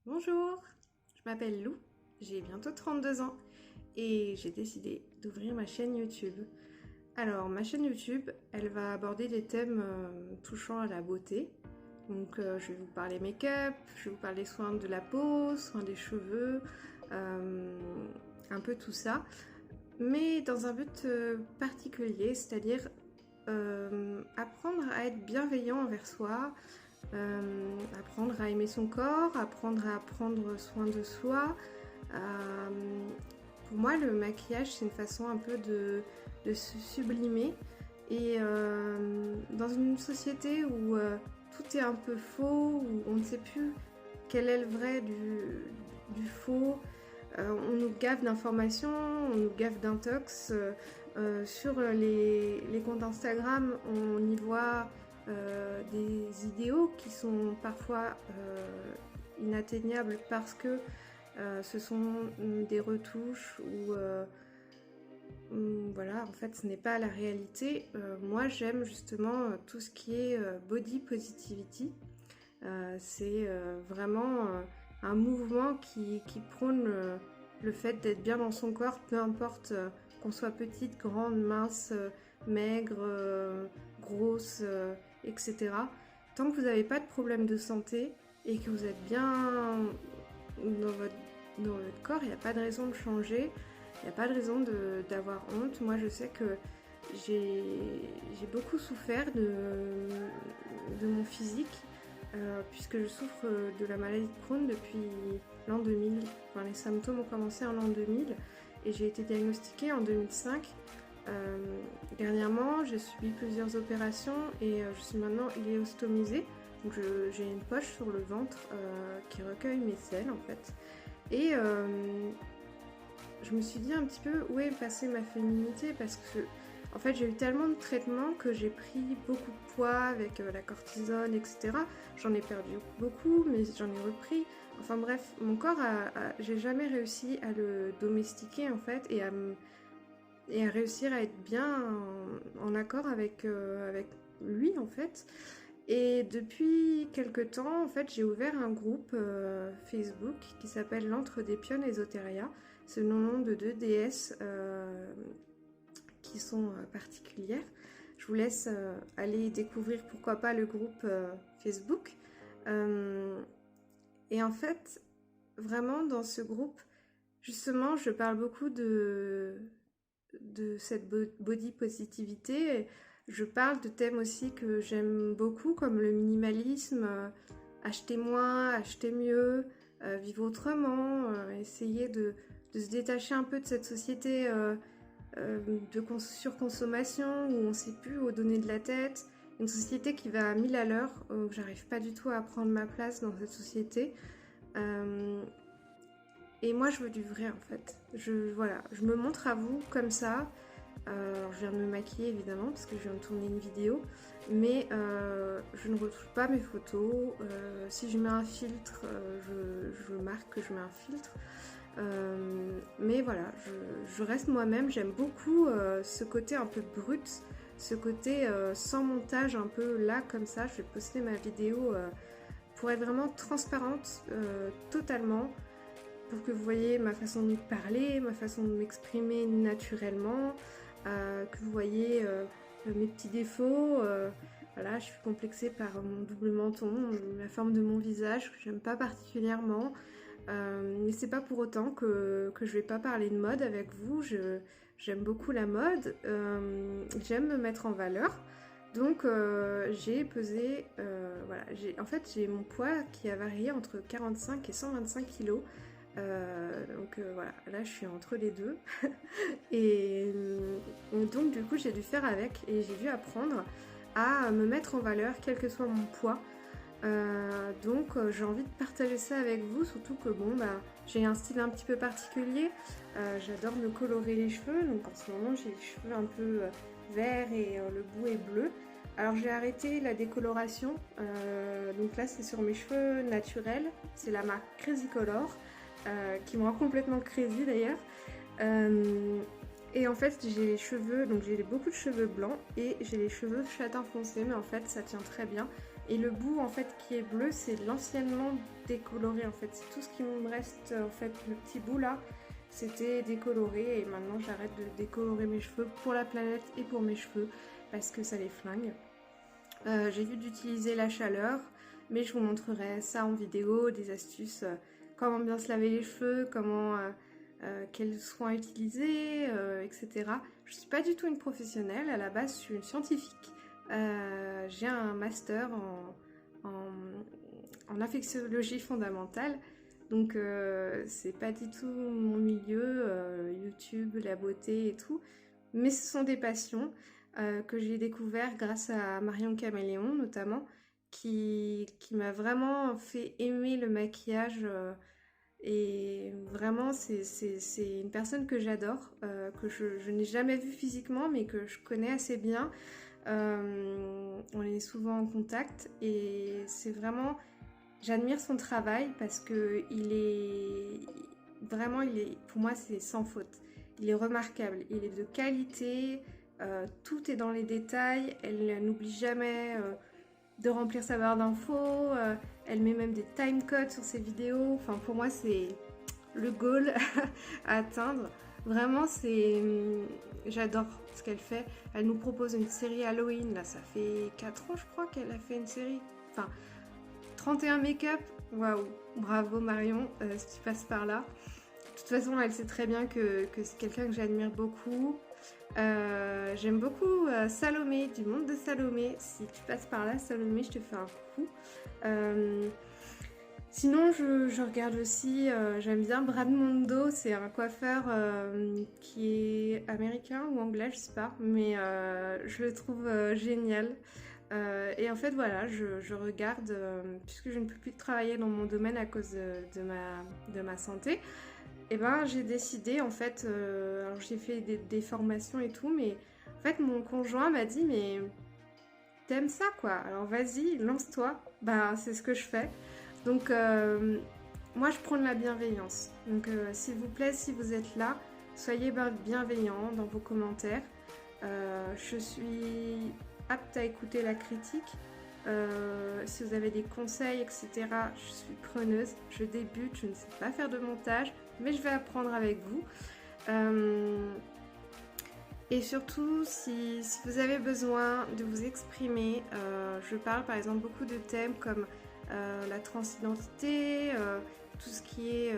Bonjour, je m'appelle Lou, j'ai bientôt 32 ans et j'ai décidé d'ouvrir ma chaîne YouTube. Alors ma chaîne YouTube, elle va aborder des thèmes touchant à la beauté. Donc je vais vous parler make-up, je vais vous parler soins de la peau, soins des cheveux, un peu tout ça. Mais dans un but particulier, c'est-à-dire apprendre à être bienveillant envers soi, apprendre à aimer son corps, apprendre à prendre soin de soi. Euh, pour moi, le maquillage, c'est une façon un peu de se sublimer. Et dans une société où tout est un peu faux, où on ne sait plus quel est le vrai du faux, on nous gave d'informations, on nous gave d'intox. Sur les comptes Instagram, on y voit des idéaux qui sont parfois inatteignables parce que ce sont des retouches ou voilà, en fait ce n'est pas la réalité. Moi j'aime justement tout ce qui est body positivity. C'est vraiment un mouvement qui prône le fait d'être bien dans son corps, peu importe qu'on soit petite, grande, mince, maigre, grosse, etc. Tant que vous n'avez pas de problème de santé et que vous êtes bien dans votre corps, il n'y a pas de raison de changer, il n'y a pas de raison d'avoir honte. Moi je sais que j'ai beaucoup souffert de mon physique puisque je souffre de la maladie de Crohn depuis l'an 2000. Enfin, les symptômes ont commencé en l'an 2000 et j'ai été diagnostiquée en 2005. Dernièrement, j'ai subi plusieurs opérations et je suis maintenant iléostomisée. Donc j'ai une poche sur le ventre qui recueille mes selles en fait. Et je me suis dit un petit peu où est passée ma féminité parce que en fait j'ai eu tellement de traitements que j'ai pris beaucoup de poids avec la cortisone, etc. J'en ai perdu beaucoup mais j'en ai repris. Enfin bref, mon corps j'ai jamais réussi à le domestiquer en fait et à réussir à être bien en accord avec lui en fait. Et depuis quelques temps, en fait, j'ai ouvert un groupe Facebook qui s'appelle l'Antre des Pionnes Esoteria. C'est le nom de deux déesses qui sont particulières. Je vous laisse aller découvrir pourquoi pas le groupe Facebook. Euh, et en fait, vraiment dans ce groupe, justement, je parle beaucoup de cette body positivité. Je parle de thèmes aussi que j'aime beaucoup, comme le minimalisme, acheter moins, acheter mieux, vivre autrement, essayer de se détacher un peu de cette société de surconsommation où on ne sait plus où donner de la tête. Une société qui va à 1000 à l'heure, où j'arrive pas du tout à prendre ma place dans cette société. Euh, et moi, je veux du vrai en fait. Voilà, je me montre à vous comme ça. Alors, je viens de me maquiller évidemment parce que je viens de tourner une vidéo, mais je ne retouche pas mes photos. Si je mets un filtre, je marque que je mets un filtre. Mais voilà, je reste moi-même. J'aime beaucoup ce côté un peu brut, ce côté sans montage, un peu là comme ça. Je vais poster ma vidéo pour être vraiment transparente totalement, pour que vous voyez ma façon de parler, ma façon de m'exprimer naturellement, que vous voyez mes petits défauts. Voilà, je suis complexée par mon double menton, la forme de mon visage que j'aime pas particulièrement. Mais c'est pas pour autant que je vais pas parler de mode avec vous. J'aime beaucoup la mode, j'aime me mettre en valeur. Donc j'ai pesé, voilà, en fait j'ai mon poids qui a varié entre 45 et 125 kilos. Donc voilà, là je suis entre les deux. Et donc du coup j'ai dû faire avec et j'ai dû apprendre à me mettre en valeur quel que soit mon poids. Donc j'ai envie de partager ça avec vous, surtout que bon bah j'ai un style un petit peu particulier. J'adore me colorer les cheveux, donc en ce moment j'ai les cheveux un peu verts et le bout est bleu. Alors j'ai arrêté la décoloration, donc là c'est sur mes cheveux naturels, c'est la marque Crazy Color qui me rend complètement crazy d'ailleurs. Et en fait j'ai les cheveux, donc j'ai beaucoup de cheveux blancs et j'ai les cheveux châtain foncé, mais en fait ça tient très bien. Et le bout en fait qui est bleu, c'est l'anciennement décoloré en fait. C'est tout ce qui me reste en fait, le petit bout là, c'était décoloré et maintenant j'arrête de décolorer mes cheveux pour la planète et pour mes cheveux parce que ça les flingue. J'évite d'utiliser la chaleur, mais je vous montrerai ça en vidéo, des astuces, comment bien se laver les cheveux, comment quels soins utiliser, etc. Je suis pas du tout une professionnelle, à la base je suis une scientifique. J'ai un master en infectiologie fondamentale, donc c'est pas du tout mon milieu, YouTube, la beauté et tout, mais ce sont des passions que j'ai découvert grâce à Marion Caméléon notamment, qui m'a vraiment fait aimer le maquillage et vraiment c'est une personne que j'adore, que je n'ai jamais vue physiquement mais que je connais assez bien. On est souvent en contact et c'est vraiment, j'admire son travail parce que pour moi c'est sans faute. Il est remarquable, il est de qualité, tout est dans les détails, elle n'oublie jamais de remplir sa barre d'infos, elle met même des timecodes sur ses vidéos, enfin pour moi c'est le goal à atteindre. Vraiment j'adore ce qu'elle fait. Elle nous propose une série Halloween, là ça fait 4 ans je crois qu'elle a fait une série, enfin 31 make-up, waouh, bravo Marion, si tu passes par là. De toute façon elle sait très bien que c'est quelqu'un que j'admire beaucoup. J'aime beaucoup Salomé, du monde de Salomé. Si tu passes par là Salomé, je te fais un coucou. Sinon je regarde aussi, j'aime bien Brad Mondo, c'est un coiffeur qui est américain ou anglais, je sais pas, mais je le trouve génial. Et en fait voilà, je regarde, puisque je ne peux plus travailler dans mon domaine à cause de ma santé, et ben j'ai décidé en fait, alors j'ai fait des formations et tout, mais en fait mon conjoint m'a dit mais t'aimes ça quoi, alors vas-y lance-toi, bah c'est ce que je fais. Donc moi je prends de la bienveillance, donc s'il vous plaît, si vous êtes là, soyez bienveillants dans vos commentaires. Je suis apte à écouter la critique. Si vous avez des conseils, etc., je suis preneuse. Je débute, je ne sais pas faire de montage, mais je vais apprendre avec vous. Et surtout, si vous avez besoin de vous exprimer, je parle par exemple beaucoup de thèmes comme la transidentité, tout ce qui est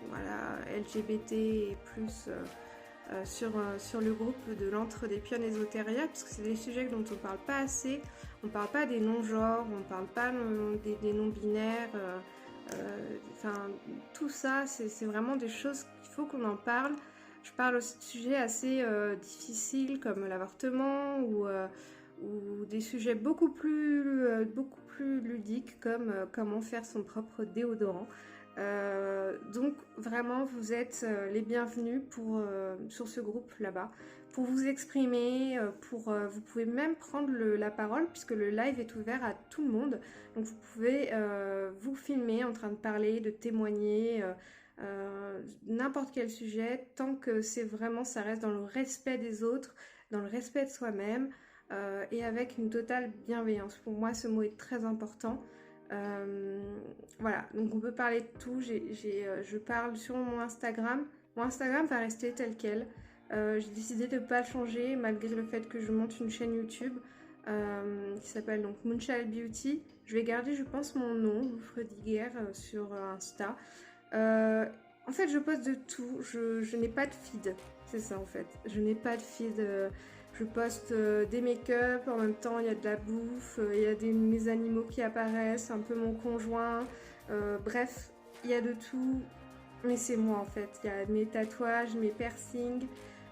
voilà, LGBT et plus sur le groupe de l'Antre des Pionnes Ésotéria, parce que c'est des sujets dont on ne parle pas assez. On ne parle pas des non-genres, on ne parle pas des non-binaires, enfin tout ça, c'est vraiment des choses qu'il faut qu'on en parle. Je parle aussi de sujets assez difficiles comme l'avortement ou des sujets beaucoup plus ludiques comme comment faire son propre déodorant. Donc vraiment vous êtes les bienvenus sur ce groupe là-bas pour vous exprimer, vous pouvez même prendre la parole puisque le live est ouvert à tout le monde, donc vous pouvez vous filmer en train de parler, de témoigner, n'importe quel sujet, tant que ça reste dans le respect des autres, dans le respect de soi-même, et avec une totale bienveillance. Pour moi ce mot est très important. Voilà, donc on peut parler de tout. Je parle sur mon Instagram. Mon Instagram va rester tel quel. J'ai décidé de ne pas le changer malgré le fait que je monte une chaîne YouTube qui s'appelle donc Moonchild Beauty. Je vais garder, je pense, mon nom, Loufre Diguer, sur Insta. En fait, je poste de tout. Je n'ai pas de feed. C'est ça en fait. Je n'ai pas de feed. Je poste des make-up, en même temps il y a de la bouffe, il y a mes animaux qui apparaissent, un peu mon conjoint, bref, il y a de tout, mais c'est moi en fait. Il y a mes tatouages, mes piercings,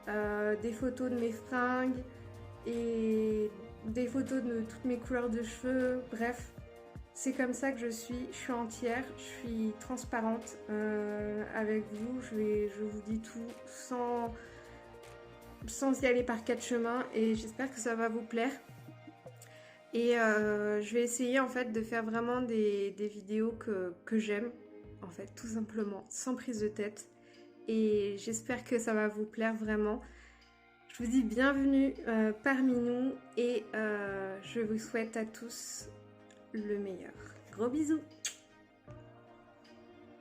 des photos de mes fringues et des photos de toutes mes couleurs de cheveux, bref, c'est comme ça que je suis entière, je suis transparente avec vous, je vous dis tout sans y aller par 4 chemins et j'espère que ça va vous plaire. Et je vais essayer en fait de faire vraiment des vidéos que j'aime, en fait tout simplement, sans prise de tête. Et j'espère que ça va vous plaire vraiment. Je vous dis bienvenue parmi nous et je vous souhaite à tous le meilleur. Gros bisous!